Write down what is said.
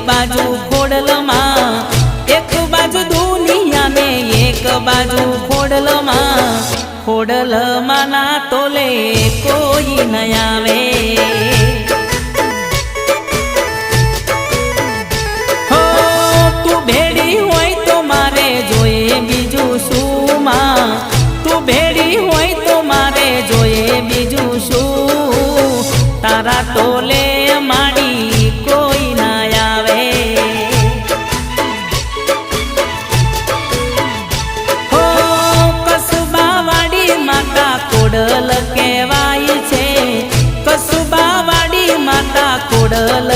बाजू खोडलमा एक बाजू दुनिया ने एक बाजू खोडलमा खोडलमा ना तोले कोई न आवे हो तू भेड़ी होय तो मारे जोए बीजू शुमा तू भेड़ी होय तो मारे जोए बीजू शू तारा तोले माड़ी कोई ना आवे हो कसुबा वाड़ी माता कोडल कहवाय छे कसुबा वाड़ी माता कोडल